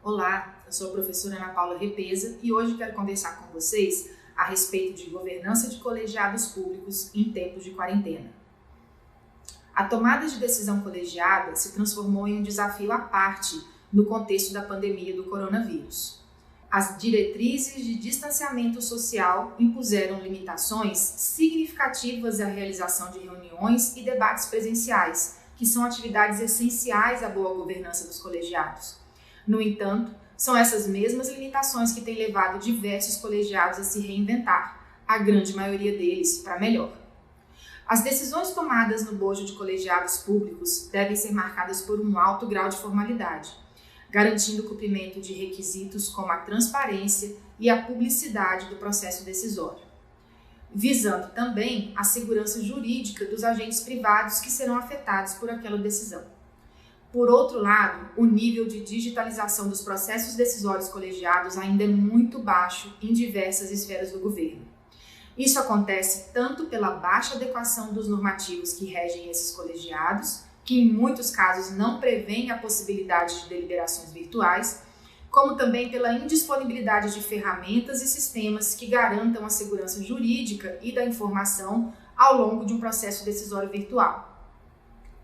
Olá, eu sou a professora Ana Paula Repesa e hoje quero conversar com vocês a respeito de governança de colegiados públicos em tempos de quarentena. A tomada de decisão colegiada se transformou em um desafio à parte no contexto da pandemia do coronavírus. As diretrizes de distanciamento social impuseram limitações significativas à realização de reuniões e debates presenciais, que são atividades essenciais à boa governança dos colegiados. No entanto, são essas mesmas limitações que têm levado diversos colegiados a se reinventar, a grande maioria deles para melhor. As decisões tomadas no bojo de colegiados públicos devem ser marcadas por um alto grau de formalidade, garantindo o cumprimento de requisitos como a transparência e a publicidade do processo decisório, visando também a segurança jurídica dos agentes privados que serão afetados por aquela decisão. Por outro lado, o nível de digitalização dos processos decisórios colegiados ainda é muito baixo em diversas esferas do governo. Isso acontece tanto pela baixa adequação dos normativos que regem esses colegiados, que em muitos casos não prevêem a possibilidade de deliberações virtuais, como também pela indisponibilidade de ferramentas e sistemas que garantam a segurança jurídica e da informação ao longo de um processo decisório virtual.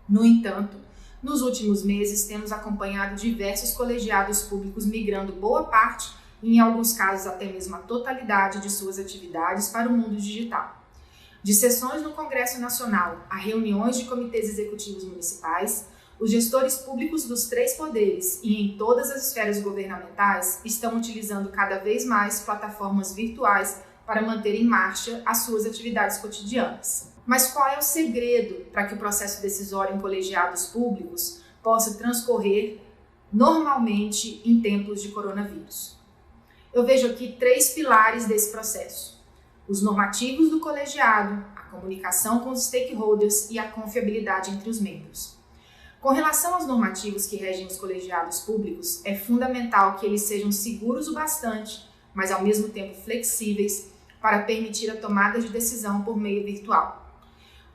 No entanto, nos últimos meses, temos acompanhado diversos colegiados públicos migrando boa parte, e em alguns casos até mesmo a totalidade de suas atividades para o mundo digital. De sessões no Congresso Nacional a reuniões de comitês executivos municipais, os gestores públicos dos três poderes e em todas as esferas governamentais estão utilizando cada vez mais plataformas virtuais para manter em marcha as suas atividades cotidianas. Mas qual é o segredo para que o processo decisório em colegiados públicos possa transcorrer normalmente em tempos de coronavírus? Eu vejo aqui três pilares desse processo: os normativos do colegiado, a comunicação com os stakeholders e a confiabilidade entre os membros. Com relação aos normativos que regem os colegiados públicos, é fundamental que eles sejam seguros o bastante, mas ao mesmo tempo flexíveis, para permitir a tomada de decisão por meio virtual.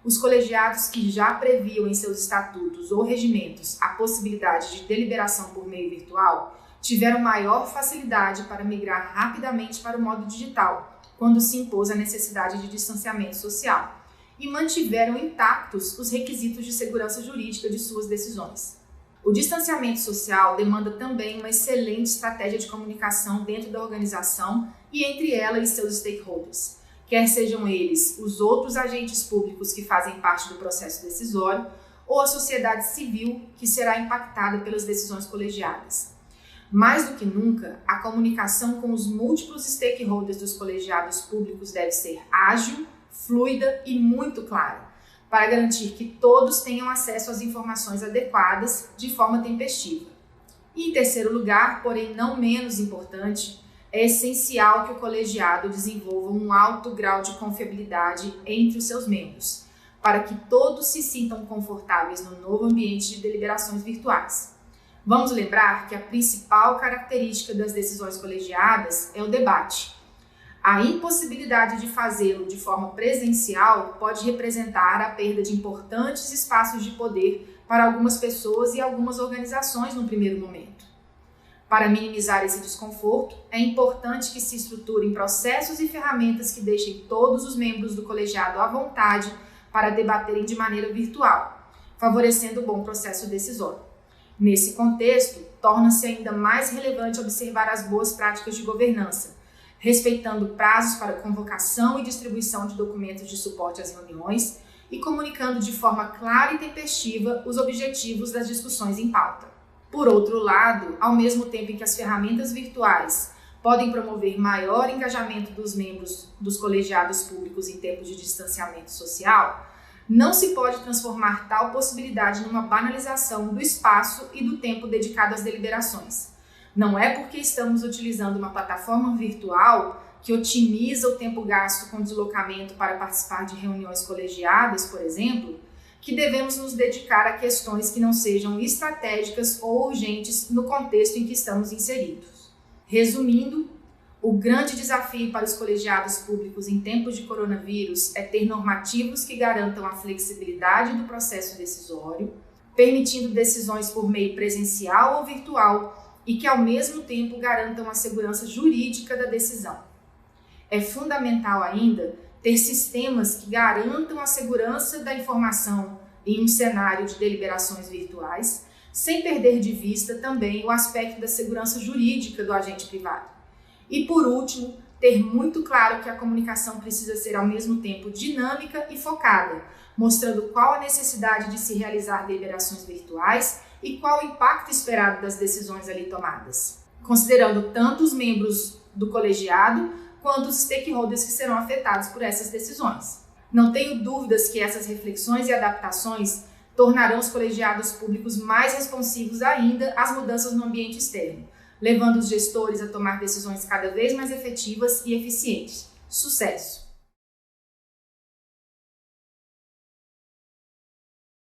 Os colegiados que já previam em seus estatutos ou regimentos a possibilidade de deliberação por meio virtual tiveram maior facilidade para migrar rapidamente para o modo digital, quando se impôs a necessidade de distanciamento social, e mantiveram intactos os requisitos de segurança jurídica de suas decisões. O distanciamento social demanda também uma excelente estratégia de comunicação dentro da organização e entre ela e seus stakeholders, quer sejam eles os outros agentes públicos que fazem parte do processo decisório ou a sociedade civil que será impactada pelas decisões colegiadas. Mais do que nunca, a comunicação com os múltiplos stakeholders dos colegiados públicos deve ser ágil, fluida e muito clara, para garantir que todos tenham acesso às informações adequadas de forma tempestiva. E em terceiro lugar, porém não menos importante, é essencial que o colegiado desenvolva um alto grau de confiabilidade entre os seus membros, para que todos se sintam confortáveis no novo ambiente de deliberações virtuais. Vamos lembrar que a principal característica das decisões colegiadas é o debate. A impossibilidade de fazê-lo de forma presencial pode representar a perda de importantes espaços de poder para algumas pessoas e algumas organizações no primeiro momento. Para minimizar esse desconforto, é importante que se estruturem processos e ferramentas que deixem todos os membros do colegiado à vontade para debaterem de maneira virtual, favorecendo o bom processo decisório. Nesse contexto, torna-se ainda mais relevante observar as boas práticas de governança, respeitando prazos para convocação e distribuição de documentos de suporte às reuniões e comunicando de forma clara e tempestiva os objetivos das discussões em pauta. Por outro lado, ao mesmo tempo em que as ferramentas virtuais podem promover maior engajamento dos membros dos colegiados públicos em tempos de distanciamento social, não se pode transformar tal possibilidade numa banalização do espaço e do tempo dedicado às deliberações. Não é porque estamos utilizando uma plataforma virtual que otimiza o tempo gasto com deslocamento para participar de reuniões colegiadas, por exemplo, que devemos nos dedicar a questões que não sejam estratégicas ou urgentes no contexto em que estamos inseridos. Resumindo, o grande desafio para os colegiados públicos em tempos de coronavírus é ter normativos que garantam a flexibilidade do processo decisório, permitindo decisões por meio presencial ou virtual, e que ao mesmo tempo garantam a segurança jurídica da decisão. É fundamental ainda ter sistemas que garantam a segurança da informação em um cenário de deliberações virtuais, sem perder de vista também o aspecto da segurança jurídica do agente privado. E por último, ter muito claro que a comunicação precisa ser ao mesmo tempo dinâmica e focada, mostrando qual a necessidade de se realizar deliberações virtuais e qual o impacto esperado das decisões ali tomadas, considerando tanto os membros do colegiado quanto os stakeholders que serão afetados por essas decisões. Não tenho dúvidas que essas reflexões e adaptações tornarão os colegiados públicos mais responsivos ainda às mudanças no ambiente externo, levando os gestores a tomar decisões cada vez mais efetivas e eficientes. Sucesso!